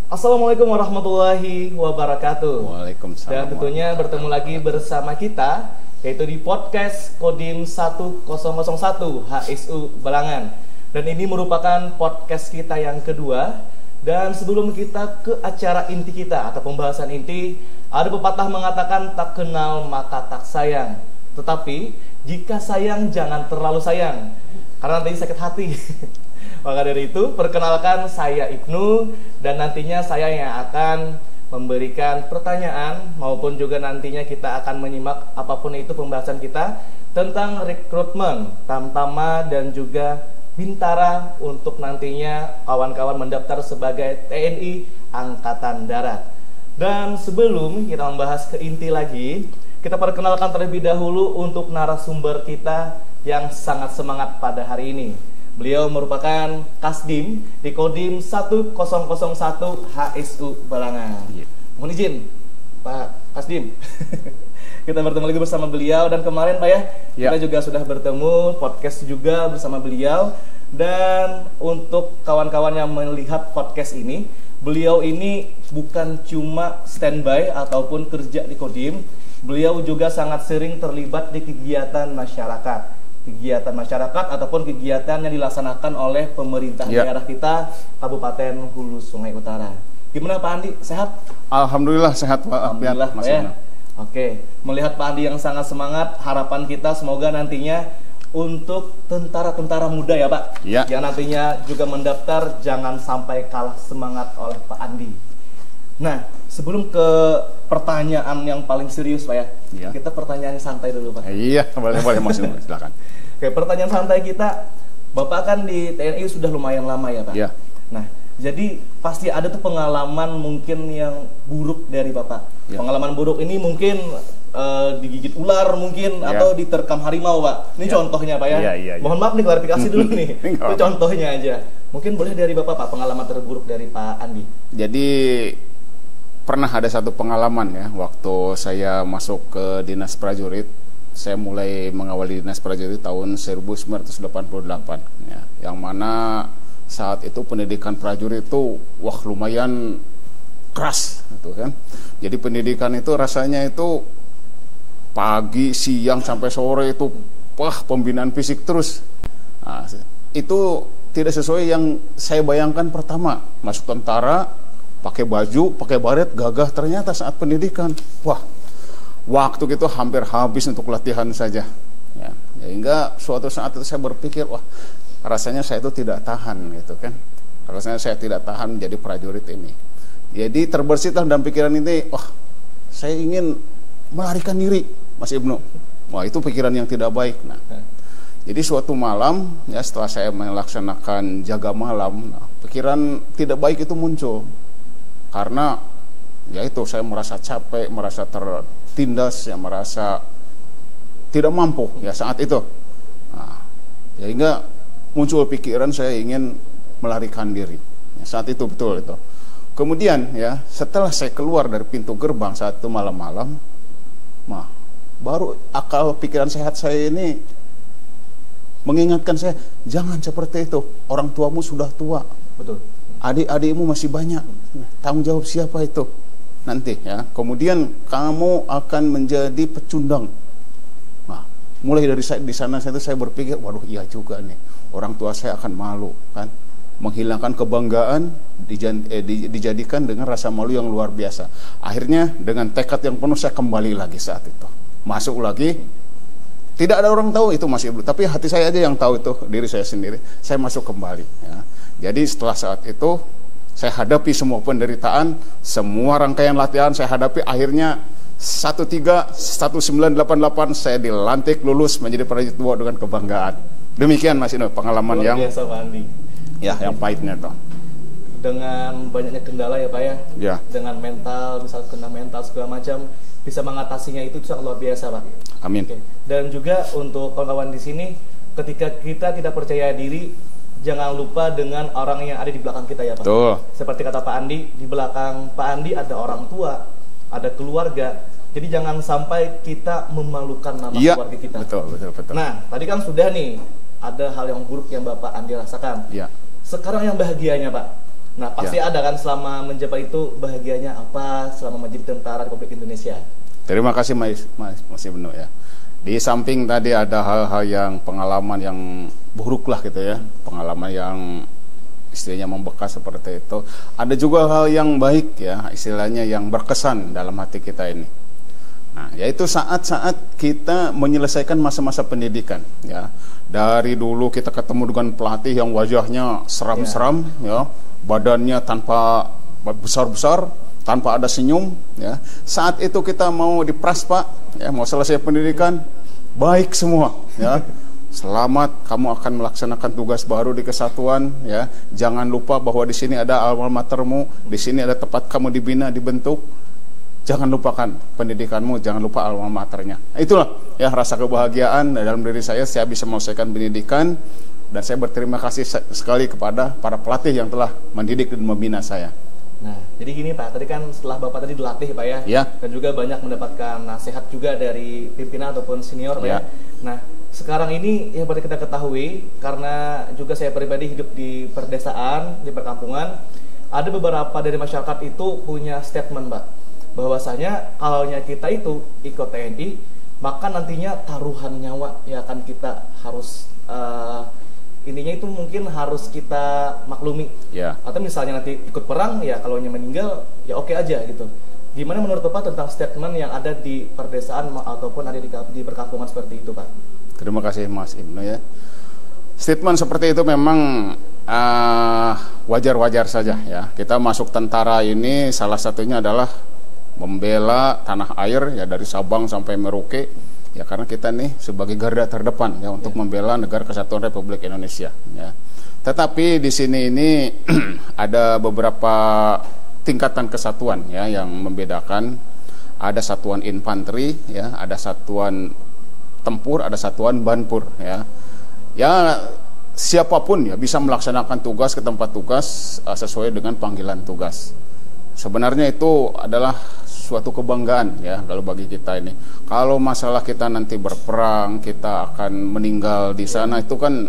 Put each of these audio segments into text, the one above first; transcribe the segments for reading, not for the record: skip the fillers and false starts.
Assalamualaikum warahmatullahi wabarakatuh. Waalaikumsalam. Dan tentunya bertemu lagi bersama kita, yaitu di podcast Kodim 1001 HSU Balangan. Dan ini merupakan podcast kita yang kedua. Dan sebelum kita ke acara inti kita atau pembahasan inti, ada pepatah mengatakan tak kenal maka tak sayang. Tetapi jika sayang jangan terlalu sayang, karena nanti sakit hati. Maka dari itu, perkenalkan saya Ibnu, dan nantinya saya yang akan memberikan pertanyaan maupun juga nantinya kita akan menyimak apapun itu pembahasan kita tentang rekrutmen, tamtama dan juga bintara untuk nantinya kawan-kawan mendaftar sebagai TNI Angkatan Darat. Dan sebelum kita membahas ke inti lagi, kita perkenalkan terlebih dahulu untuk narasumber kita yang sangat semangat pada hari ini. Beliau merupakan Kasdim di Kodim 1001 HSU Balangan. Mohon izin, Pak Kasdim. Kita bertemu lagi bersama beliau, dan kemarin Pak kita juga sudah bertemu, podcast juga bersama beliau. Dan untuk kawan-kawan yang melihat podcast ini, beliau ini bukan cuma standby ataupun kerja di Kodim, beliau juga sangat sering terlibat di kegiatan masyarakat ataupun kegiatan yang dilaksanakan oleh pemerintah daerah kita Kabupaten Hulu Sungai Utara. Gimana Pak Andi? Sehat? Alhamdulillah sehat Pak. Alhamdulillah Pak ya. Oke, melihat Pak Andi yang sangat semangat, harapan kita semoga nantinya untuk tentara-tentara muda ya Pak, yang nantinya juga mendaftar jangan sampai kalah semangat oleh Pak Andi. Nah, sebelum ke pertanyaan yang paling serius Pak kita pertanyaan yang santai dulu Pak. Iya, boleh Mas, silakan. Oke, pertanyaan santai kita, Bapak kan di TNI sudah lumayan lama ya Pak? Iya. Nah, jadi pasti ada tuh pengalaman mungkin yang buruk dari Bapak. Pengalaman buruk ini mungkin digigit ular mungkin, atau diterkam harimau Pak. Ini contohnya Pak ya. Mohon maaf nih, klarifikasi dulu nih. Itu contohnya aja. Mungkin boleh dari Bapak Pak, pengalaman terburuk dari Pak Andi. Jadi pernah ada satu pengalaman ya, waktu saya masuk ke Dinas Prajurit. Saya mulai mengawali Dinas Prajurit tahun 1988 ya, yang mana saat itu pendidikan prajurit itu lumayan keras gitu kan. Jadi pendidikan itu rasanya itu pagi, siang sampai sore itu pembinaan fisik terus. Nah, itu tidak sesuai yang saya bayangkan pertama. Masuk tentara, pakai baju, pakai baret, gagah, ternyata saat pendidikan, waktu itu hampir habis untuk latihan saja. Ya, sehingga suatu saat itu saya berpikir, rasanya saya itu tidak tahan gitu kan. Rasanya saya tidak tahan menjadi prajurit ini. Jadi terbersihlah dalam pikiran ini, saya ingin melarikan diri, Mas Ibnu. Itu pikiran yang tidak baik. Nah, jadi suatu malam ya, setelah saya melaksanakan jaga malam, pikiran tidak baik itu muncul. Karena yaitu saya merasa capek, merasa tertindas, ya merasa tidak mampu ya saat itu. Nah, sehingga muncul pikiran saya ingin melarikan diri. Ya, saat itu betul itu. Kemudian ya, setelah saya keluar dari pintu gerbang saat itu malam-malam, baru akal pikiran sehat saya ini mengingatkan saya, jangan seperti itu. Orang tuamu sudah tua. Betul. Adik-adikmu masih banyak. Tanggung jawab siapa itu nanti ya. Kemudian kamu akan menjadi pecundang. Mulai dari di sana saya berpikir, iya juga nih. Orang tua saya akan malu kan. Menghilangkan kebanggaan dijadikan dengan rasa malu yang luar biasa. Akhirnya dengan tekad yang penuh saya kembali lagi saat itu. Masuk lagi. Tidak ada orang tahu itu Mas Ibnu, tapi hati saya aja yang tahu itu, diri saya sendiri. Saya masuk kembali ya. Jadi setelah saat itu saya hadapi semua penderitaan, semua rangkaian latihan saya hadapi. Akhirnya 1988 saya dilantik lulus menjadi prajurit tua dengan kebanggaan. Demikian Mas Ibnu pengalaman luar biasa, Pak Andi. Ya, yang pahitnya toh. Dengan banyaknya kendala ya Pak ya. Dengan mental, misal kena mental segala macam, bisa mengatasinya itu sangat luar biasa Pak. Amin. Dan juga untuk kawan-kawan di sini, ketika kita tidak percaya diri, jangan lupa dengan orang yang ada di belakang kita ya Pak. Betul. Seperti kata Pak Andi, di belakang Pak Andi ada orang tua, ada keluarga. Jadi jangan sampai kita memalukan nama keluarga kita. Betul. Nah, tadi kan sudah nih ada hal yang buruk yang Bapak Andi rasakan. Iya. Sekarang yang bahagianya Pak, Nah, pasti ada kan selama menjabat itu bahagianya apa selama menjadi tentara Republik Indonesia? Terima kasih Mas Ibnu ya. Di samping tadi ada hal-hal yang pengalaman yang buruk lah gitu ya, pengalaman yang istilahnya membekas seperti itu. Ada juga hal yang baik ya, istilahnya yang berkesan dalam hati kita ini. Nah, yaitu saat-saat kita menyelesaikan masa-masa pendidikan ya. Dari dulu kita ketemu dengan pelatih yang wajahnya seram-seram ya, badannya tanpa besar-besar, tanpa ada senyum ya. Saat itu kita mau dipras Pak ya, mau selesai pendidikan, baik semua ya. Selamat, kamu akan melaksanakan tugas baru di kesatuan ya. Jangan lupa bahwa di sini ada alma matermu, di sini ada tempat kamu dibina, dibentuk. Jangan lupakan pendidikanmu, jangan lupa alma maternya. Itulah ya rasa kebahagiaan dalam diri saya bisa menyelesaikan pendidikan, dan saya berterima kasih sekali kepada para pelatih yang telah mendidik dan membina saya. Nah, jadi gini Pak, tadi kan setelah Bapak tadi dilatih Pak ya, dan juga banyak mendapatkan nasihat juga dari pimpinan ataupun senior Pak ya. Nah, sekarang ini yang perlu kita ketahui, karena juga saya pribadi hidup di perdesaan, di perkampungan, ada beberapa dari masyarakat itu punya statement Pak, bahwasanya kalau kita itu ikut TNI, maka nantinya taruhan nyawa yang akan kita harus intinya itu mungkin harus kita maklumi. Atau misalnya nanti ikut perang ya, kalau meninggal ya oke aja gitu. Gimana menurut Bapak tentang statement yang ada di perdesaan ataupun ada di perkampungan seperti itu Pak? Terima kasih Mas Ibnu ya. Statement seperti itu memang wajar-wajar saja ya. Kita masuk tentara ini salah satunya adalah membela tanah air ya, dari Sabang sampai Merauke ya, karena kita nih sebagai garda terdepan ya untuk membela negara kesatuan Republik Indonesia ya. Tetapi di sini ini ada beberapa tingkatan kesatuan ya yang membedakan. Ada satuan infanteri ya, ada satuan tempur, ada satuan banpur ya. Ya siapapun ya bisa melaksanakan tugas ke tempat tugas sesuai dengan panggilan tugas. Sebenarnya itu adalah suatu kebanggaan ya kalau bagi kita ini. Kalau masalah kita nanti berperang, kita akan meninggal di sana, itu kan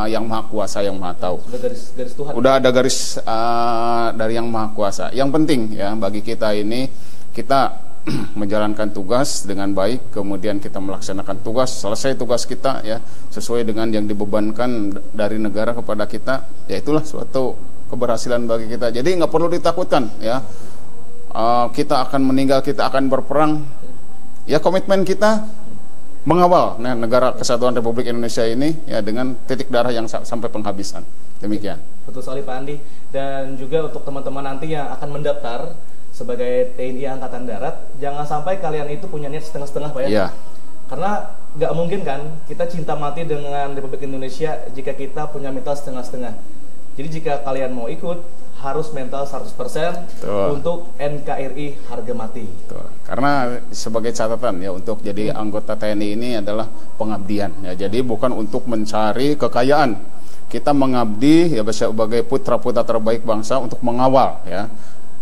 yang Maha Kuasa yang Maha tahu. Garis Tuhan. Udah ada garis dari yang Maha Kuasa. Yang penting ya bagi kita ini, kita menjalankan tugas dengan baik, kemudian kita melaksanakan tugas, selesai tugas kita ya sesuai dengan yang dibebankan dari negara kepada kita, ya itulah suatu keberhasilan bagi kita. Jadi nggak perlu ditakutkan ya. Kita akan meninggal, kita akan berperang. Ya komitmen kita mengawal negara kesatuan Republik Indonesia ini ya dengan titik darah yang sampai penghabisan. Demikian. Betul sekali Pak Andi. Dan juga untuk teman-teman nanti yang akan mendaftar sebagai TNI Angkatan Darat, jangan sampai kalian itu punya niat setengah-setengah Pak ya. Karena nggak mungkin kan kita cinta mati dengan Republik Indonesia jika kita punya mental setengah-setengah. Jadi jika kalian mau ikut, harus mental 100% untuk NKRI harga mati. Karena sebagai catatan ya, untuk jadi anggota TNI ini adalah pengabdian ya. Jadi bukan untuk mencari kekayaan. Kita mengabdi ya sebagai putra-putra terbaik bangsa untuk mengawal ya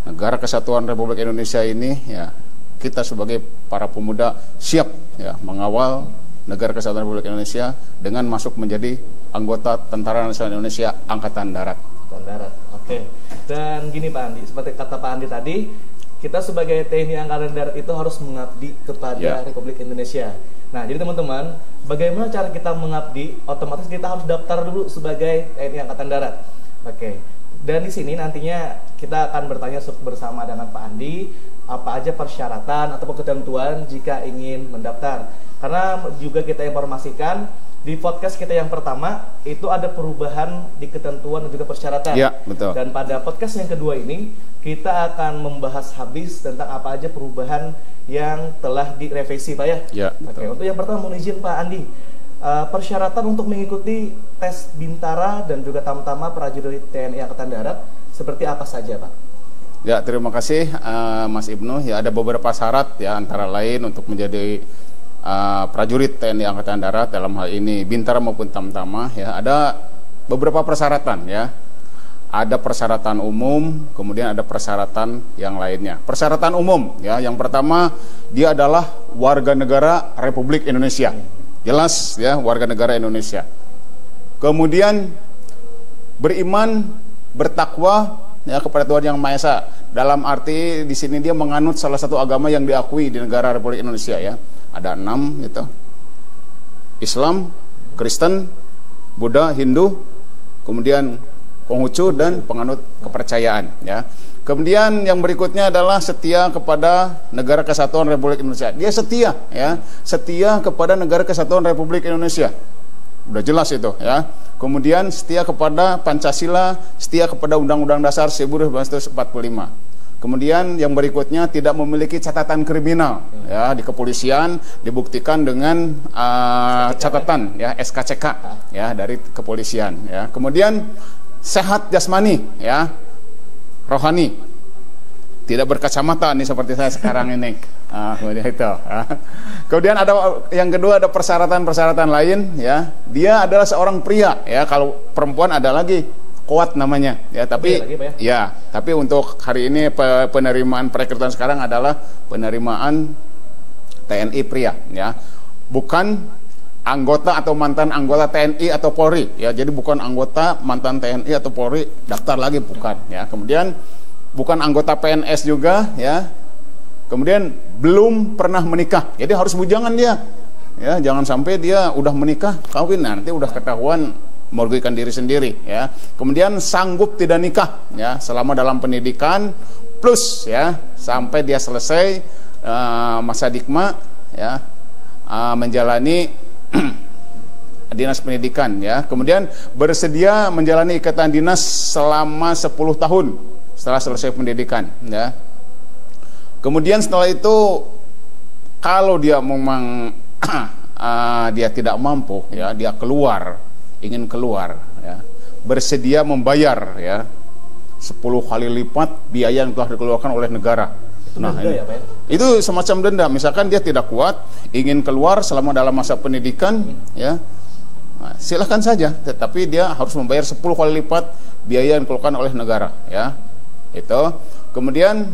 negara kesatuan Republik Indonesia ini ya. Kita sebagai para pemuda siap ya mengawal negara kesatuan Republik Indonesia dengan masuk menjadi anggota Tentara Nasional Indonesia Angkatan Darat. Oke. Dan gini Pak Andi, seperti kata Pak Andi tadi, kita sebagai TNI Angkatan Darat itu harus mengabdi kepada Republik Indonesia. Nah, jadi teman-teman, bagaimana cara kita mengabdi? Otomatis kita harus daftar dulu sebagai TNI Angkatan Darat. Oke. Dan di sini nantinya kita akan bertanya bersama dengan Pak Andi, apa aja persyaratan atau ketentuan jika ingin mendaftar. Karena juga kita informasikan di podcast kita yang pertama itu ada perubahan di ketentuan dan juga persyaratan. Ya, betul. Dan pada podcast yang kedua ini kita akan membahas habis tentang apa aja perubahan yang telah direvisi Pak ya. Ya, Oke, untuk yang pertama mohon izin Pak Andi, persyaratan untuk mengikuti tes Bintara dan juga Tamtama prajurit TNI Angkatan Darat seperti apa saja Pak? Ya, terima kasih Mas Ibnu. Ya, ada beberapa syarat ya, antara lain untuk menjadi prajurit TNI Angkatan Darat dalam hal ini Bintara maupun Tamtama ya, ada beberapa persyaratan ya. Ada persyaratan umum, kemudian ada persyaratan yang lainnya. Persyaratan umum ya, yang pertama dia adalah warga negara Republik Indonesia. Jelas ya, warga negara Indonesia. Kemudian beriman bertakwa ya kepada Tuhan Yang Maha Esa. Dalam arti di sini dia menganut salah satu agama yang diakui di negara Republik Indonesia ya. Ada 6 gitu. Islam, Kristen, Buddha, Hindu, kemudian Konghucu dan penganut kepercayaan ya. Kemudian yang berikutnya adalah setia kepada Negara Kesatuan Republik Indonesia. Dia setia ya, setia kepada Negara Kesatuan Republik Indonesia. Udah jelas itu ya. Kemudian setia kepada Pancasila, setia kepada Undang-Undang Dasar 1945. Kemudian yang berikutnya tidak memiliki catatan kriminal ya di kepolisian, dibuktikan dengan catatan ya SKCK ya dari kepolisian ya. Kemudian sehat jasmani ya, rohani, tidak berkacamata nih seperti saya sekarang ini. Kemudian itu ya. Kemudian ada yang kedua, ada persyaratan-persyaratan lain ya. Dia adalah seorang pria ya. Kalau perempuan ada lagi kuat namanya ya, tapi ya, tapi untuk hari ini penerimaan perekrutan sekarang adalah penerimaan TNI pria ya. Bukan anggota atau mantan anggota TNI atau Polri ya. Jadi bukan anggota mantan TNI atau Polri daftar lagi, bukan ya. Kemudian bukan anggota PNS juga ya. Kemudian belum pernah menikah. Jadi harus bujangan dia. Ya, jangan sampai dia udah menikah, kawin nanti udah ketahuan merugikan diri sendiri ya. Kemudian sanggup tidak nikah ya selama dalam pendidikan plus ya sampai dia selesai masa dikma ya, menjalani dinas pendidikan ya. Kemudian bersedia menjalani ikatan dinas selama 10 tahun setelah selesai pendidikan ya. Kemudian setelah itu kalau dia memang dia tidak mampu ya, dia ingin keluar ya, bersedia membayar ya 10 kali lipat biaya yang telah dikeluarkan oleh negara. Nah, ini, ya, Pak? Itu semacam denda. Misalkan dia tidak kuat, ingin keluar selama dalam masa pendidikan ya, nah, silahkan saja, tetapi dia harus membayar 10 kali lipat biaya yang dikeluarkan oleh negara ya. Itu. Kemudian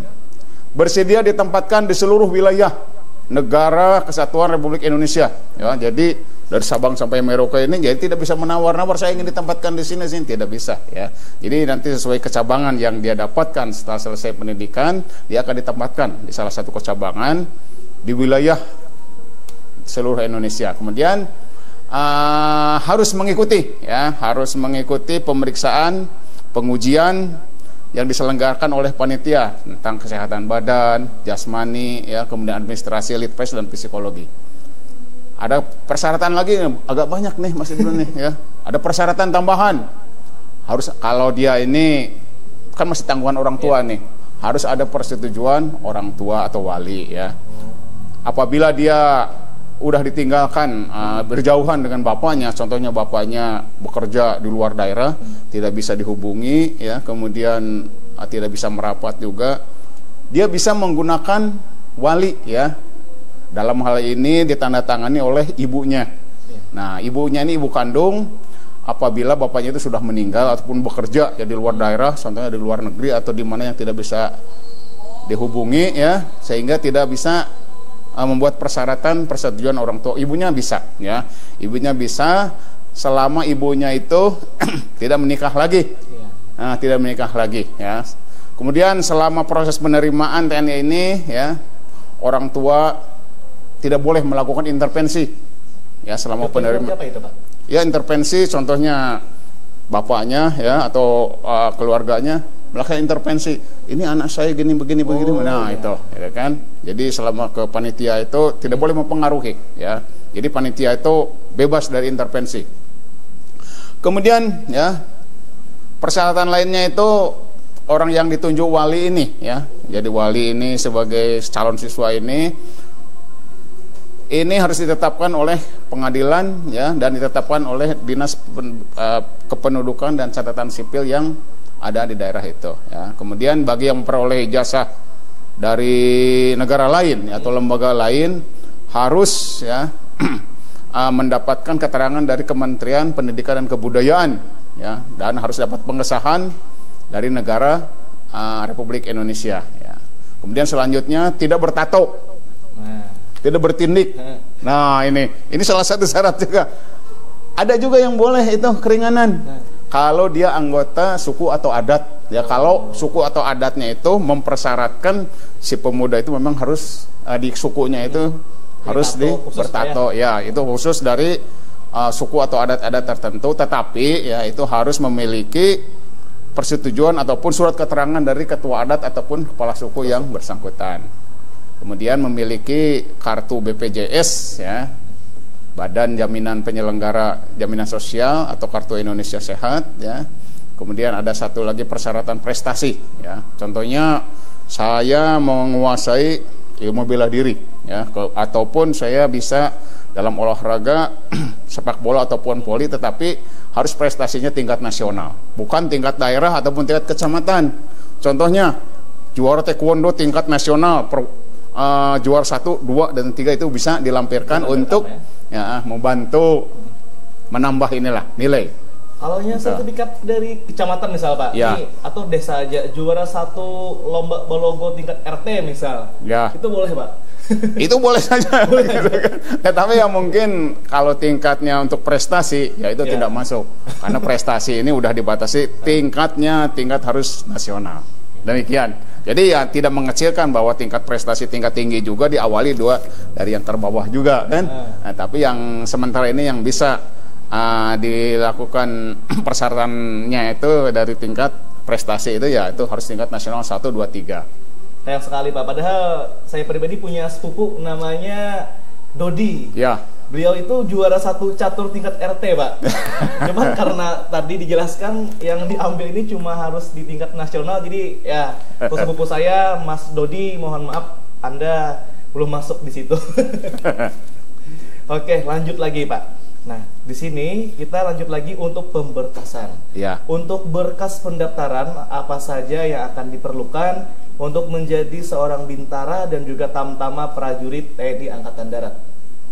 bersedia ditempatkan di seluruh wilayah Negara Kesatuan Republik Indonesia ya. Jadi dari Sabang sampai Merauke ini jadi tidak bisa menawar-nawar saya ingin ditempatkan di sini, tidak bisa ya. Jadi nanti sesuai kecabangan yang dia dapatkan setelah selesai pendidikan, dia akan ditempatkan di salah satu kecabangan di wilayah seluruh Indonesia. Kemudian harus mengikuti pemeriksaan, pengujian yang diselenggarakan oleh panitia tentang kesehatan badan, jasmani ya, kemudian administrasi, litpres dan psikologi. Ada persyaratan lagi agak banyak nih Mas Ibnu nih ya. Ada persyaratan tambahan. Harus kalau dia ini kan masih tanggungan orang tua nih, harus ada persetujuan orang tua atau wali ya. Apabila dia udah ditinggalkan berjauhan dengan bapaknya, contohnya bapaknya bekerja di luar daerah, tidak bisa dihubungi ya, kemudian tidak bisa merapat juga, dia bisa menggunakan wali ya. Dalam hal ini ditandatangani oleh ibunya. Nah, ibunya ini ibu kandung. Apabila bapaknya itu sudah meninggal ataupun bekerja ya di luar daerah, contohnya di luar negeri atau di mana yang tidak bisa dihubungi ya, sehingga tidak bisa membuat persetujuan orang tua. Ibunya bisa ya. Ibunya bisa selama ibunya itu tidak menikah lagi. Nah, tidak menikah lagi ya. Kemudian selama proses penerimaan TNI ini ya, orang tua tidak boleh melakukan intervensi ya selama penerimaan. Ya, intervensi contohnya bapaknya ya atau keluarganya melakukan intervensi. Ini anak saya gini begini. Nah, itu ya kan. Jadi selama ke panitia itu tidak boleh mempengaruhi ya. Jadi panitia itu bebas dari intervensi. Kemudian ya, persyaratan lainnya itu orang yang ditunjuk wali ini ya. Jadi wali ini sebagai calon siswa ini harus ditetapkan oleh pengadilan ya, dan ditetapkan oleh Dinas Kependudukan dan Catatan Sipil yang ada di daerah itu ya. Kemudian bagi yang memperoleh ijazah dari negara lain atau lembaga lain harus ya mendapatkan keterangan dari Kementerian Pendidikan dan Kebudayaan ya, dan harus dapat pengesahan dari negara Republik Indonesia ya. Kemudian selanjutnya tidak bertato. Tidak bertindik. Nah, ini salah satu syarat juga. Ada juga yang boleh itu keringanan. kalau dia anggota suku atau adat. Ya, kalau suku atau adatnya itu mempersyaratkan si pemuda itu memang harus di sukunya itu harus bertato. Ya, itu khusus dari suku atau adat-adat tertentu, tetapi ya itu harus memiliki persetujuan ataupun surat keterangan dari ketua adat ataupun kepala suku yang bersangkutan. Kemudian memiliki kartu BPJS, ya, Badan Jaminan Penyelenggara Jaminan Sosial atau kartu Indonesia Sehat, ya. Kemudian ada satu lagi persyaratan prestasi, ya. Contohnya saya menguasai ilmu bela diri, ya, ataupun saya bisa dalam olahraga sepak bola ataupun voli, tetapi harus prestasinya tingkat nasional, bukan tingkat daerah ataupun tingkat kecamatan. Contohnya juara taekwondo tingkat nasional, juara 1, 2, dan 3 itu bisa dilampirkan untuk ya membantu menambah inilah nilai. Kalau sertifikat dari kecamatan misal Pak, ya. Atau desa aja juara 1 lomba balogo tingkat RT misal, ya. Itu boleh Pak? Itu boleh saja. Tapi ya mungkin kalau tingkatnya untuk prestasi ya itu tidak masuk, karena prestasi ini udah dibatasi tingkat harus nasional. Demikian. Jadi ya tidak mengecilkan bahwa tingkat prestasi tingkat tinggi juga diawali dari yang terbawah juga kan. Nah, tapi yang sementara ini yang bisa dilakukan persyaratannya itu dari tingkat prestasi itu ya itu harus tingkat nasional 1, 2, 3. Sayang sekali Pak, padahal saya pribadi punya sepupu namanya Dodi. Ya. Beliau itu juara 1 catur tingkat RT Pak. Cuman karena tadi dijelaskan yang diambil ini cuma harus di tingkat nasional, jadi ya untuk sepupu saya Mas Dodi, mohon maaf Anda belum masuk di situ. Oke, lanjut lagi Pak. Nah, di sini kita lanjut lagi untuk pemberkasan. Ya. Untuk berkas pendaftaran apa saja yang akan diperlukan untuk menjadi seorang bintara dan juga tamtama prajurit TNI Angkatan Darat?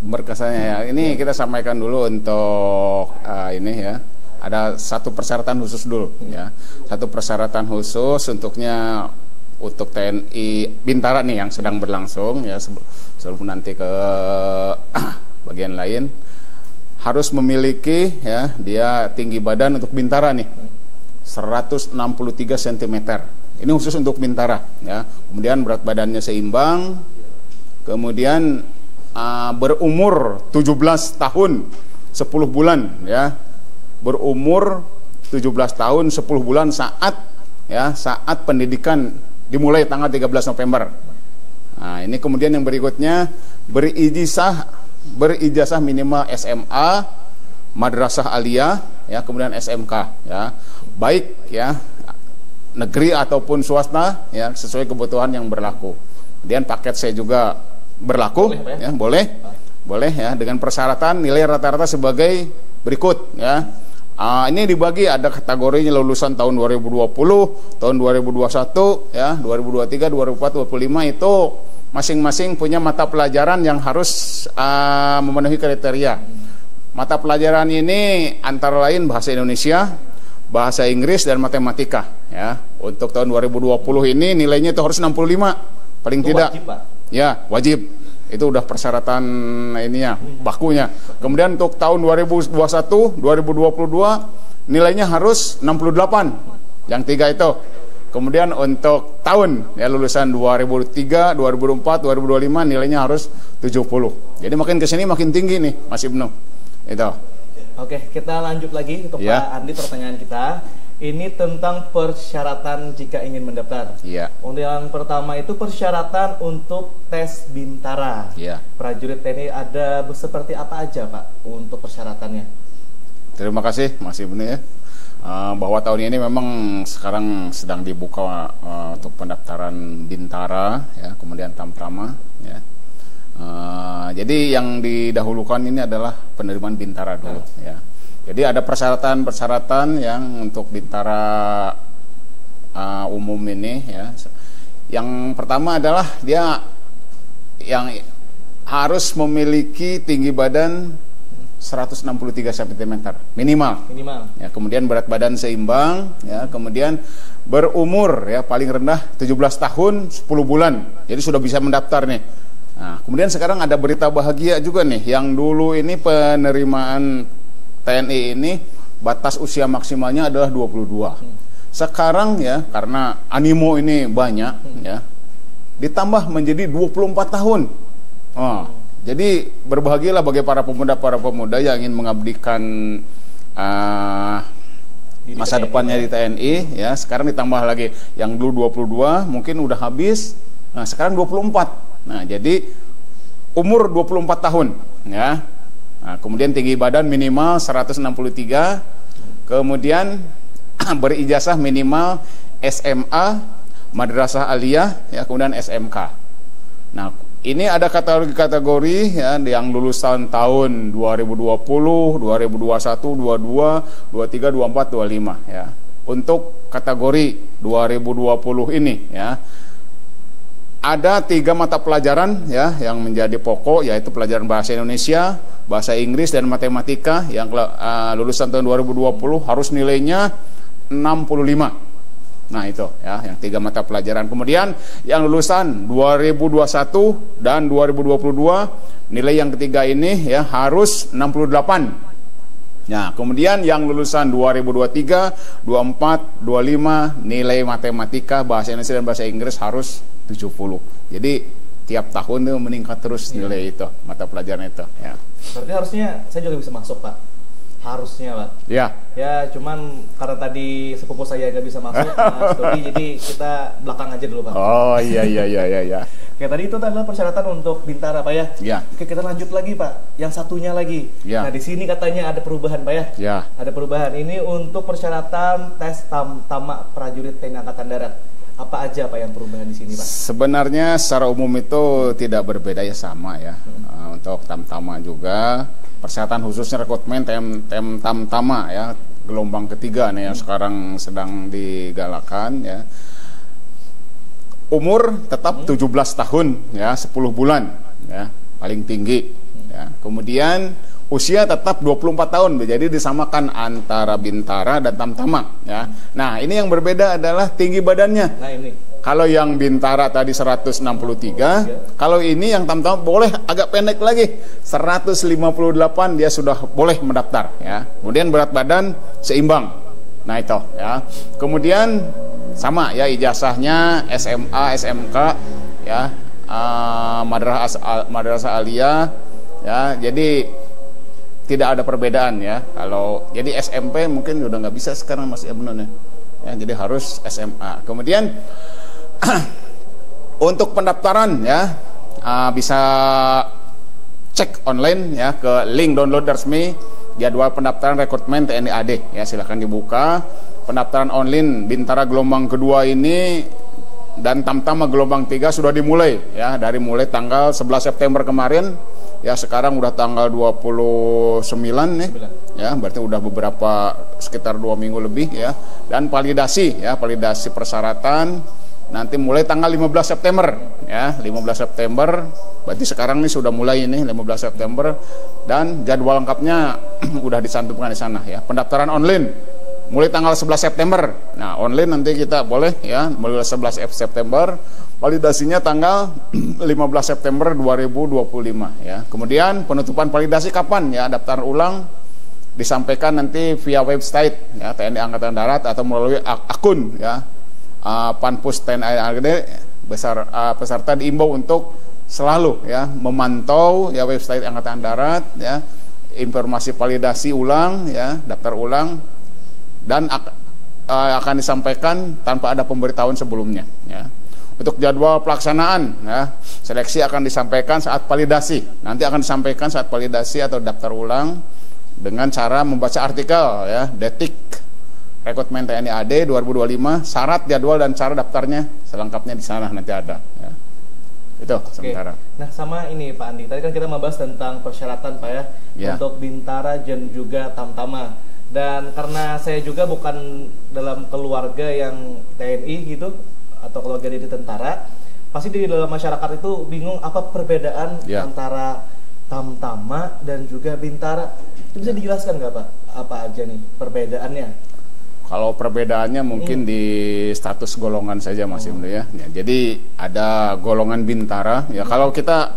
Berkasnya ya, ini kita sampaikan dulu untuk ini ya. Ada satu persyaratan khusus dulu ya. Satu persyaratan khusus untuk TNI Bintara nih yang sedang berlangsung ya, sebelum nanti ke bagian lain. Harus memiliki ya, dia tinggi badan untuk Bintara nih 163 cm. Ini khusus untuk Bintara ya. Kemudian berat badannya seimbang. Kemudian berumur 17 tahun 10 bulan ya. Berumur 17 tahun 10 bulan saat pendidikan dimulai tanggal 13 November. Nah, ini kemudian yang berikutnya berijazah minimal SMA, madrasah aliyah ya, kemudian SMK ya. Baik ya negeri ataupun swasta ya, sesuai kebutuhan yang berlaku. Kemudian paket C juga berlaku ya, boleh ya, dengan persyaratan nilai rata-rata sebagai berikut ya. Ini dibagi, ada kategorinya lulusan tahun 2020, tahun 2021 ya, 2023, 2024, 2025 itu masing-masing punya mata pelajaran yang harus memenuhi kriteria. Mata pelajaran ini antara lain bahasa Indonesia, bahasa Inggris, dan matematika ya. Untuk tahun 2020 ini nilainya itu harus 65 paling itu tidak. Wajib, Pak. Ya, wajib. Itu udah persyaratan ininya, bakunya. Kemudian untuk tahun 2021, 2022 nilainya harus 68. Yang 3 itu. Kemudian untuk tahun ya lulusan 2003, 2004, 2025 nilainya harus 70. Jadi makin kesini makin tinggi nih Mas Ibnu. Itu. Oke, kita lanjut lagi untuk Pak Andi, pertanyaan kita. Ini tentang persyaratan jika ingin mendaftar. Iya. Untuk yang pertama itu persyaratan untuk tes Bintara. Iya. Prajurit TNI ada seperti apa aja Pak untuk persyaratannya? Terima kasih Mas Ibnu ya. Bahwa tahun ini memang sekarang sedang dibuka untuk pendaftaran Bintara ya, kemudian Tamtama ya. Jadi yang didahulukan ini adalah penerimaan Bintara dulu ya. Jadi ada persyaratan yang untuk Bintara umum ini ya. Yang pertama adalah dia yang harus memiliki tinggi badan 163 cm minimal. Ya, kemudian berat badan seimbang ya, kemudian berumur ya paling rendah 17 tahun 10 bulan. Jadi sudah bisa mendaftar nih. Nah, kemudian sekarang ada berita bahagia juga nih, yang dulu ini penerimaan TNI ini batas usia maksimalnya adalah 22. Sekarang ya karena animo ini banyak ya, ditambah menjadi 24 tahun. Jadi berbahagialah bagi para pemuda yang ingin mengabdikan masa depannya di TNI ya. Sekarang ditambah lagi yang dulu 22 mungkin udah habis. Nah, sekarang 24. Nah, jadi umur 24 tahun ya. Nah, kemudian tinggi badan minimal 163. Kemudian berijazah minimal SMA, madrasah aliyah ya, kemudian SMK. Nah, ini ada kategori ya yang lulusan tahun 2020, 2021, 22, 23, 24, 25 ya. Untuk kategori 2020 ini ya, ada 3 mata pelajaran ya yang menjadi pokok, yaitu pelajaran bahasa Indonesia, bahasa Inggris, dan matematika. Yang lulusan tahun 2020 harus nilainya 65. Nah itu ya, yang 3 mata pelajaran. Kemudian yang lulusan 2021 dan 2022, nilai yang ketiga ini ya harus 68. Nah, kemudian yang lulusan 2023, 24, 25, nilai matematika, bahasa Indonesia dan bahasa Inggris harus 70. Jadi tiap tahun itu meningkat terus nilai itu, mata pelajaran itu ya. Berarti harusnya saya juga bisa masuk, Pak. Harusnya, Pak. Ya. Ya, cuman karena tadi sepupu saya nggak bisa masuk, Mas Dodi, jadi kita belakang aja dulu, Pak. Oh iya. Oke, tadi itu adalah persyaratan untuk Bintara, Pak ya. Ya. Oke, kita lanjut lagi, Pak. Yang satunya lagi. Ya. Nah, di sini katanya ada perubahan, Pak ya. Ya. Ada perubahan. Ini untuk persyaratan tes Tamtama prajurit TNI Angkatan Darat. Apa aja Pak yang perubahan di sini, Pak? Sebenarnya secara umum itu tidak berbeda ya, sama ya. Untuk Tamtama juga persyaratan khususnya rekrutmen Tamtama ya, gelombang ketiga nih yang sekarang sedang digalakan ya. Umur tetap 17 tahun ya, 10 bulan ya, paling tinggi ya. Kemudian usia tetap 24 tahun, jadi disamakan antara Bintara dan Tamtama ya. Nah, ini yang berbeda adalah tinggi badannya. Nah, ini. Kalau yang Bintara tadi 163, kalau ini yang Tamtama boleh agak pendek lagi, 158 dia sudah boleh mendaftar ya. Kemudian berat badan seimbang. Nah, itu ya. Kemudian sama ya, ijazahnya SMA, SMK ya, madrasah aliyah ya. Jadi tidak ada perbedaan ya. Kalau jadi SMP mungkin udah nggak bisa sekarang Mas Ibnu ya. Jadi harus SMA. Kemudian untuk pendaftaran ya, bisa cek online ya ke link download resmi jadwal pendaftaran rekrutmen TNI AD ya, silahkan dibuka. Pendaftaran online Bintara gelombang kedua ini dan Tamtama gelombang 3 sudah dimulai ya, dari mulai tanggal 11 September kemarin ya, sekarang udah tanggal 29 nih ya, berarti udah beberapa, sekitar 2 minggu lebih ya. Dan validasi persyaratan nanti mulai tanggal 15 September ya, 15 September berarti sekarang nih sudah mulai ini 15 September, dan jadwal lengkapnya udah dicantumkan di sana ya. Pendaftaran online mulai tanggal 11 September. Nah, online nanti kita boleh ya, mulai 11 September, validasinya tanggal 15 September 2025 ya. Kemudian penutupan validasi kapan ya, daftar ulang disampaikan nanti via website ya TNI Angkatan Darat atau melalui akun ya Panpus TNI AD. Peserta diimbau untuk selalu ya memantau ya website Angkatan Darat ya, informasi validasi ulang ya, daftar ulang, dan akan disampaikan tanpa ada pemberitahuan sebelumnya ya. Untuk jadwal pelaksanaan ya, seleksi akan disampaikan saat validasi. Nanti akan disampaikan saat validasi atau daftar ulang dengan cara membaca artikel ya, Detik Rekrutmen TNI AD 2025, syarat, jadwal dan cara daftarnya selengkapnya di sana nanti ada ya. Itu sementara. Nah, sama ini Pak Andi, tadi kan kita membahas tentang persyaratan Pak ya, untuk Bintara dan juga Tamtama. Dan karena saya juga bukan dalam keluarga yang TNI gitu atau keluarga di tentara, pasti di dalam masyarakat itu bingung apa perbedaan antara Tamtama dan juga Bintara. Itu bisa dijelaskan nggak Pak? Apa aja nih perbedaannya? Kalau perbedaannya mungkin di status golongan saja Mas Ibnu ya. Jadi ada golongan Bintara ya. Kalau kita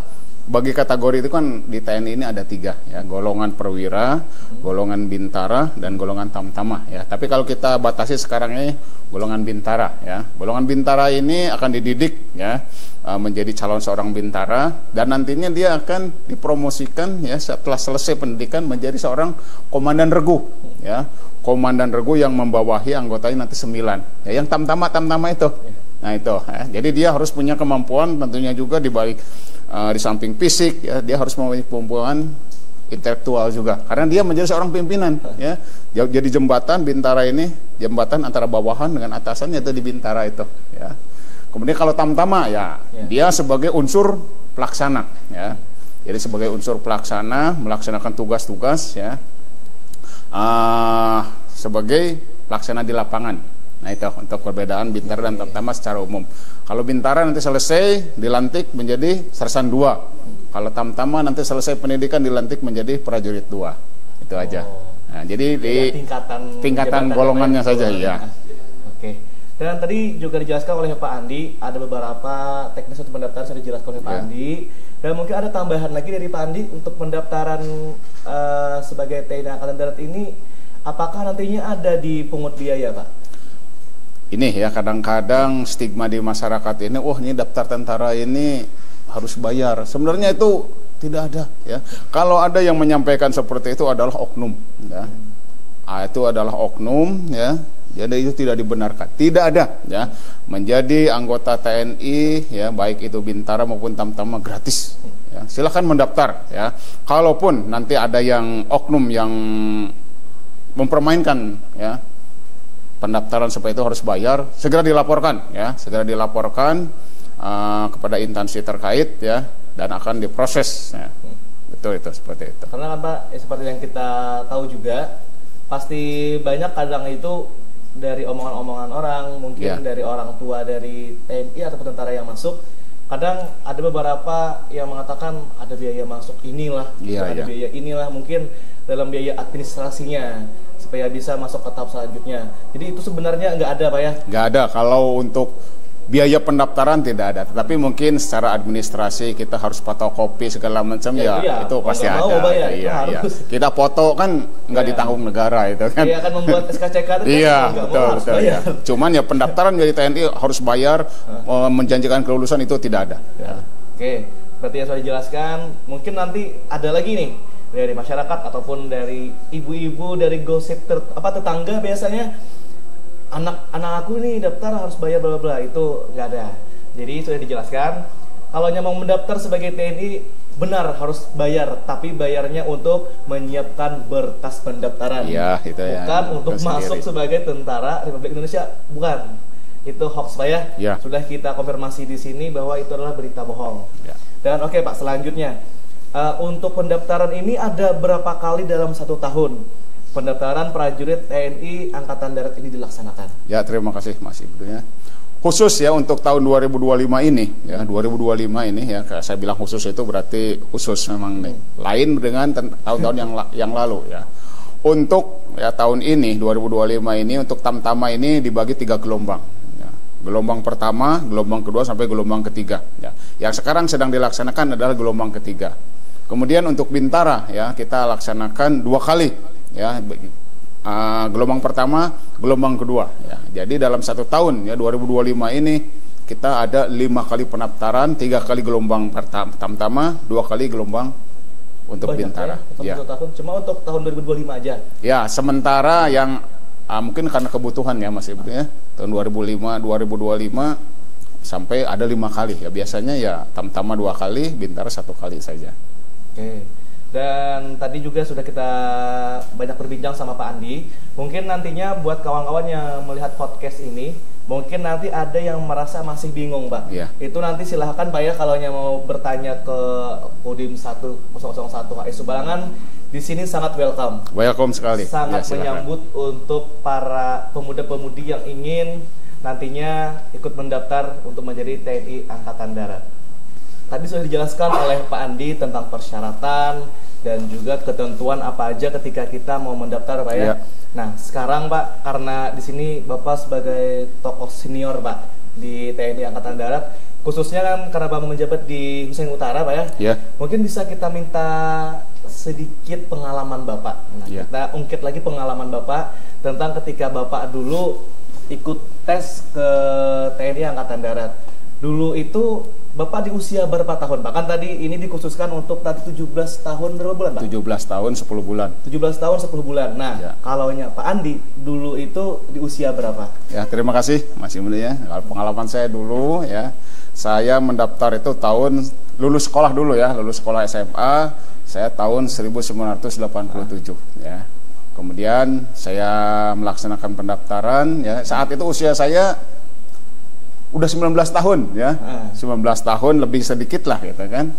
bagi kategori itu kan di TNI ini ada 3 ya, golongan perwira, golongan bintara, dan golongan tamtama ya. Tapi kalau kita batasi sekarang ini golongan bintara ya. Golongan bintara ini akan dididik ya menjadi calon seorang bintara, dan nantinya dia akan dipromosikan ya setelah selesai pendidikan menjadi seorang komandan regu ya. Komandan regu yang membawahi anggotanya nanti 9 ya, yang tamtama itu. Nah itu ya. Jadi dia harus punya kemampuan tentunya juga di samping fisik ya, dia harus memiliki kemampuan intelektual juga, karena dia menjadi seorang pimpinan ya. Jadi jembatan bintara ini, jembatan antara bawahan dengan atasannya itu di bintara itu ya. Kemudian kalau tamtama ya, dia sebagai unsur pelaksana ya. Jadi sebagai unsur pelaksana melaksanakan tugas-tugas ya, sebagai pelaksana di lapangan. Nah itu untuk perbedaan bintara dan tamtama secara umum. Kalau bintara nanti selesai dilantik menjadi sersan 2. Kalau tamtama nanti selesai pendidikan dilantik menjadi prajurit 2. Itu aja. Nah, jadi di tingkatan golongannya saja ya. Oke. Dan tadi juga dijelaskan oleh Pak Andi, ada beberapa teknis untuk pendaftaran sudah dijelaskan oleh Pak Andi. Dan mungkin ada tambahan lagi dari Pak Andi untuk pendaftaran sebagai TNI Angkatan Darat ini, apakah nantinya ada dipungut biaya, Pak? Ini ya, kadang-kadang stigma di masyarakat ini, ini daftar tentara ini harus bayar. Sebenarnya itu tidak ada ya. Kalau ada yang menyampaikan seperti itu adalah oknum ya. Itu adalah oknum ya. Jadi itu tidak dibenarkan. Tidak ada ya. Menjadi anggota TNI ya, baik itu bintara maupun tamtama gratis ya. Silakan mendaftar ya. Kalaupun nanti ada yang oknum yang mempermainkan ya, pendaftaran seperti itu harus bayar, segera dilaporkan ya, kepada instansi terkait ya, dan akan diproses ya. Betul itu, seperti itu. Karena kan Pak, seperti yang kita tahu juga, pasti banyak kadang itu dari omongan-omongan orang, mungkin dari orang tua dari TNI atau tentara yang masuk, kadang ada beberapa yang mengatakan ada biaya masuk inilah, ada biaya inilah, mungkin dalam biaya administrasinya supaya bisa masuk ke tahap selanjutnya. Jadi itu sebenarnya nggak ada, Pak ya? Nggak ada. Kalau untuk biaya pendaftaran tidak ada, tetapi mungkin secara administrasi kita harus fotokopi segala macam itu pasti ada. Iya. Kita foto kan nggak ditanggung negara itu kan. Iya, kan membuat SKCK itu betul. Ya. Cuman ya pendaftaran jadi TNI harus bayar, menjanjikan kelulusan itu tidak ada. Ya. Oke, berarti yang sudah dijelaskan, mungkin nanti ada lagi nih dari masyarakat ataupun dari ibu-ibu, dari gosip tetangga, biasanya anak aku ini daftar harus bayar bla bla, itu nggak ada. Jadi sudah dijelaskan, kalau mau mendaftar sebagai TNI benar harus bayar, tapi bayarnya untuk menyiapkan berkas pendaftaran. Iya, itu ya. Bukan untuk masuk sebagai tentara Republik Indonesia, bukan. Itu hoax, Pak ya. Sudah kita konfirmasi di sini bahwa itu adalah berita bohong. Ya. Dan oke Pak, selanjutnya untuk pendaftaran ini ada berapa kali dalam 1 tahun pendaftaran prajurit TNI Angkatan Darat ini dilaksanakan? Ya, terima kasih Mas Ibnu ya. Khusus ya untuk tahun 2025 ini ya, 2025 ini ya, saya bilang khusus itu berarti khusus memang nih. Lain dengan tahun-tahun yang lalu ya. Untuk ya tahun ini 2025 ini untuk tamtama ini dibagi 3 gelombang. Ya. Gelombang pertama, gelombang kedua sampai gelombang ketiga ya. Yang sekarang sedang dilaksanakan adalah gelombang ketiga. Kemudian untuk bintara ya, kita laksanakan 2 kali ya, gelombang pertama, gelombang kedua ya. Jadi dalam 1 tahun ya 2025 ini kita ada 5 kali pendaftaran, 3 kali gelombang tamtama, 2 kali gelombang untuk banyak bintara ya. Cuma untuk tahun 2025 aja ya, sementara yang mungkin karena kebutuhan ya Mas Ibu ya, tahun 2025 sampai ada 5 kali ya. Biasanya ya tamtama 2 kali, bintara 1 kali saja. Oke. Dan tadi juga sudah kita banyak berbincang sama Pak Andi. Mungkin nantinya buat kawan-kawan yang melihat podcast ini, mungkin nanti ada yang merasa masih bingung, Pak. Itu nanti silahkan Pak ya, kalau yang mau bertanya ke Kodim 1001 HSU Balangan, di sini sangat welcome. Welcome sekali. Sangat menyambut untuk para pemuda-pemudi yang ingin nantinya ikut mendaftar untuk menjadi TNI Angkatan Darat. Tadi sudah dijelaskan oleh Pak Andi tentang persyaratan dan juga ketentuan apa aja ketika kita mau mendaftar, Pak ya. Nah, sekarang Pak, karena di sini Bapak sebagai tokoh senior Pak di TNI Angkatan Darat, khususnya kan karena Bapak menjabat di Hussein Utara Pak ya. Ya. Mungkin bisa kita minta sedikit pengalaman Bapak. Nah, kita ungkit lagi pengalaman Bapak tentang ketika Bapak dulu ikut tes ke TNI Angkatan Darat. Dulu itu Bapak di usia berapa tahun Pak? Kan tadi ini dikhususkan untuk tadi 17 tahun berapa bulan Pak? 17 tahun 10 bulan. 17 tahun 10 bulan. Nah, kalaunya Pak Andi dulu itu di usia berapa? Ya, terima kasih Mas Imli ya. Pengalaman saya dulu ya, saya mendaftar itu tahun lulus sekolah dulu ya, lulus sekolah SMA, saya tahun 1987 ya. Kemudian saya melaksanakan pendaftaran ya. Saat itu usia saya udah 19 tahun ya. 19 tahun lebih sedikit lah gitu kan.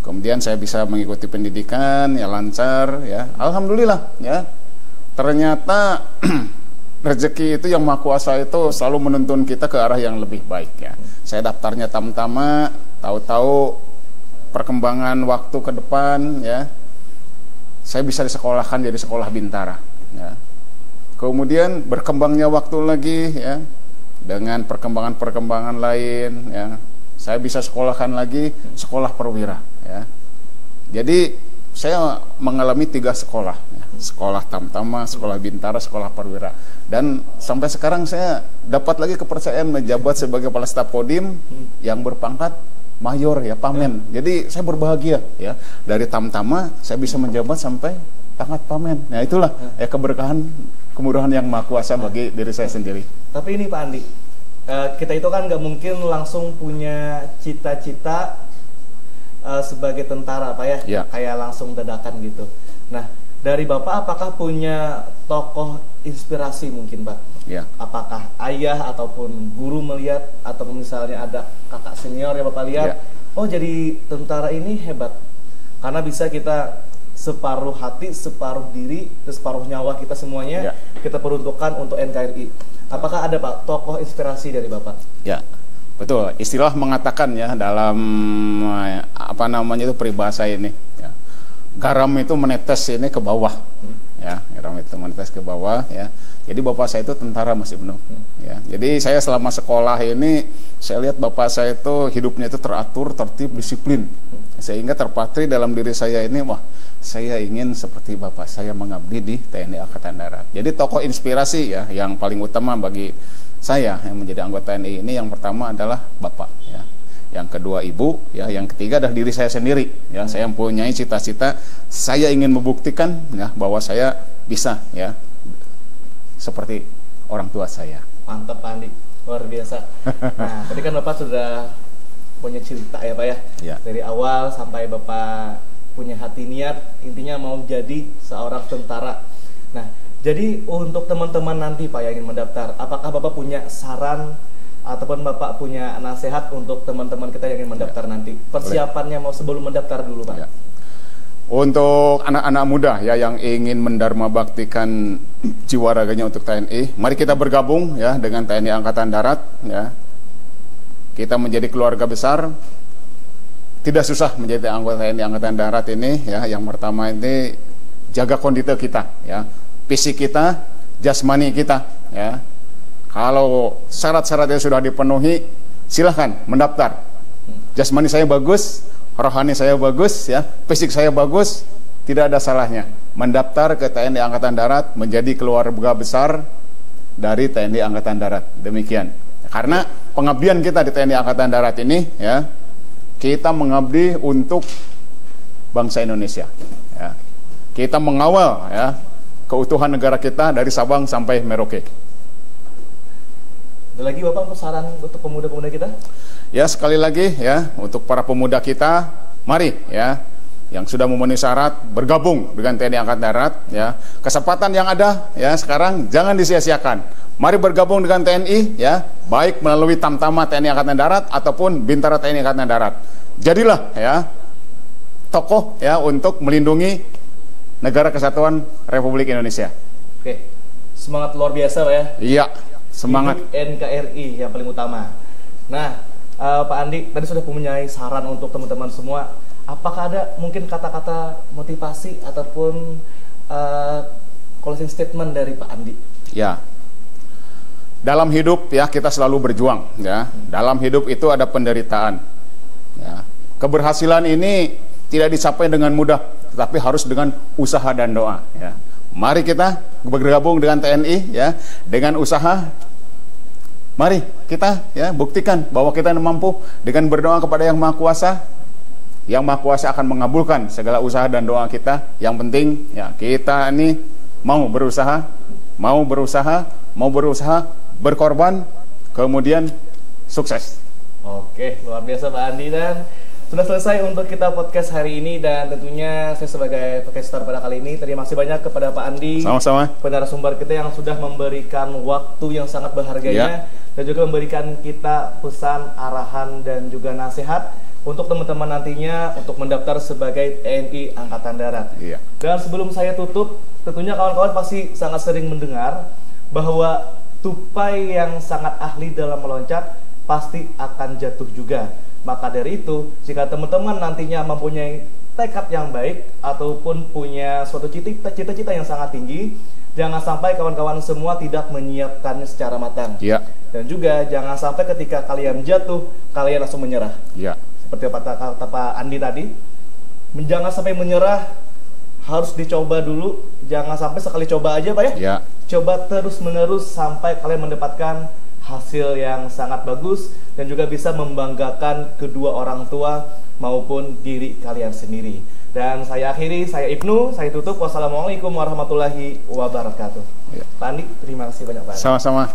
Kemudian saya bisa mengikuti pendidikan ya lancar ya. Alhamdulillah ya. Ternyata rezeki itu yang Maha Kuasa itu selalu menuntun kita ke arah yang lebih baik ya. Saya daftarnya tamtama, tahu-tahu perkembangan waktu ke depan ya. Saya bisa disekolahkan jadi sekolah bintara ya. Kemudian berkembangnya waktu lagi ya. Dengan perkembangan-perkembangan lain ya, saya bisa sekolahkan lagi sekolah perwira ya. Jadi saya mengalami 3 sekolah ya. Sekolah tamtama, sekolah bintara, sekolah perwira. Dan sampai sekarang saya dapat lagi kepercayaan menjabat sebagai kepala staf Kodim yang berpangkat mayor ya, pamen. Jadi saya berbahagia ya, dari tamtama saya bisa menjabat sampai pangkat pamen. Nah itulah ya keberkahan, kemurahan yang Maha Kuasa bagi diri saya sendiri. Tapi ini Pak Andi, kita itu kan nggak mungkin langsung punya cita-cita sebagai tentara Pak ya, kayak langsung dadakan gitu. Nah dari Bapak apakah punya tokoh inspirasi mungkin Pak? Ya. Apakah ayah ataupun guru melihat, atau misalnya ada kakak senior yang Bapak lihat, oh jadi tentara ini hebat, karena bisa kita separuh hati, separuh diri, separuh nyawa kita semuanya kita peruntukkan untuk NKRI. Apakah ada Pak tokoh inspirasi dari Bapak? Ya, betul. Istilah mengatakan ya dalam apa namanya itu peribahasa ini. Ya. Garam itu menetes ini ke bawah. Ya, garam itu menetes ke bawah. Ya. Jadi bapak saya itu tentara Mas Ibnu. Ya. Jadi saya selama sekolah ini saya lihat bapak saya itu hidupnya itu teratur, tertib, disiplin. Sehingga terpatri dalam diri saya ini, wah saya ingin seperti bapak saya mengabdi di TNI Angkatan Darat. Jadi tokoh inspirasi ya yang paling utama bagi saya yang menjadi anggota TNI ini, yang pertama adalah bapak ya. Yang kedua ibu ya, yang ketiga adalah diri saya sendiri ya. Saya mempunyai cita-cita, saya ingin membuktikan ya bahwa saya bisa ya seperti orang tua saya. Mantap Pak Andi, luar biasa. Nah, tadi kan Bapak sudah punya cerita ya Pak ya. Dari awal sampai Bapak punya hati niat, intinya mau jadi seorang tentara. Nah, jadi untuk teman-teman nanti Pak yang ingin mendaftar, apakah Bapak punya saran ataupun Bapak punya nasihat untuk teman-teman kita yang ingin mendaftar nanti? Persiapannya mau sebelum mendaftar dulu Pak. Untuk anak-anak muda ya yang ingin mendharma baktikan jiwa raganya untuk TNI, mari kita bergabung ya dengan TNI Angkatan Darat ya. Kita menjadi keluarga besar. Tidak susah menjadi anggota TNI Angkatan Darat ini ya. Yang pertama ini jaga kondisi kita ya, fisik kita, jasmani kita ya. Kalau syarat-syaratnya sudah dipenuhi, silahkan mendaftar. Jasmani saya bagus, rohani saya bagus ya, fisik saya bagus, tidak ada salahnya mendaftar ke TNI Angkatan Darat menjadi keluarga besar dari TNI Angkatan Darat. Demikian. Karena pengabdian kita di TNI Angkatan Darat ini ya, kita mengabdi untuk bangsa Indonesia ya. Kita mengawal ya keutuhan negara kita dari Sabang sampai Merauke. Ada lagi Bapak untuk saran untuk pemuda-pemuda kita? Ya, sekali lagi ya, untuk para pemuda kita, mari ya, yang sudah memenuhi syarat bergabung dengan TNI Angkatan Darat ya. Kesempatan yang ada ya sekarang jangan disia-siakan. Mari bergabung dengan TNI ya, baik melalui Tamtama TNI Angkatan Darat ataupun Bintara TNI Angkatan Darat. Jadilah ya tokoh ya untuk melindungi negara kesatuan Republik Indonesia. Oke, semangat luar biasa Pak ya. Iya, semangat. Hidup NKRI yang paling utama. Nah, Pak Andi tadi sudah mempunyai saran untuk teman-teman semua. Apakah ada mungkin kata-kata motivasi ataupun closing statement dari Pak Andi? Ya. dalam hidup ya kita selalu berjuang ya. Dalam hidup itu ada penderitaan. Ya. Keberhasilan ini tidak dicapai dengan mudah, tetapi harus dengan usaha dan doa ya. Mari kita bergabung dengan TNI ya, dengan usaha. Mari kita ya buktikan bahwa kita mampu dengan berdoa kepada Yang Maha Kuasa. Yang Maha Kuasa akan mengabulkan segala usaha dan doa kita. Yang penting ya kita ini mau berusaha, berkorban, kemudian sukses. Oke, luar biasa Pak Andi, dan sudah selesai untuk kita podcast hari ini, dan tentunya saya sebagai podcaster pada kali ini terima kasih banyak kepada Pak Andi, sama-sama, narasumber kita yang sudah memberikan waktu yang sangat berharganya dan juga memberikan kita pesan, arahan dan juga nasihat untuk teman-teman nantinya untuk mendaftar sebagai TNI Angkatan Darat. Dan sebelum saya tutup, tentunya kawan-kawan pasti sangat sering mendengar bahwa tupai yang sangat ahli dalam meloncat pasti akan jatuh juga. Maka dari itu, jika teman-teman nantinya mempunyai tekad yang baik ataupun punya suatu cita-cita yang sangat tinggi, jangan sampai kawan-kawan semua tidak menyiapkannya secara matang. Dan juga jangan sampai ketika kalian jatuh, kalian langsung menyerah. Seperti kata Pak Andi tadi, jangan sampai menyerah, harus dicoba dulu. Jangan sampai sekali coba aja Pak ya. Coba terus-menerus sampai kalian mendapatkan hasil yang sangat bagus dan juga bisa membanggakan kedua orang tua maupun diri kalian sendiri. Dan saya akhiri, saya Ibnu, saya tutup. Wassalamualaikum warahmatullahi wabarakatuh. Pak Andi, terima kasih banyak Pak. Sama-sama.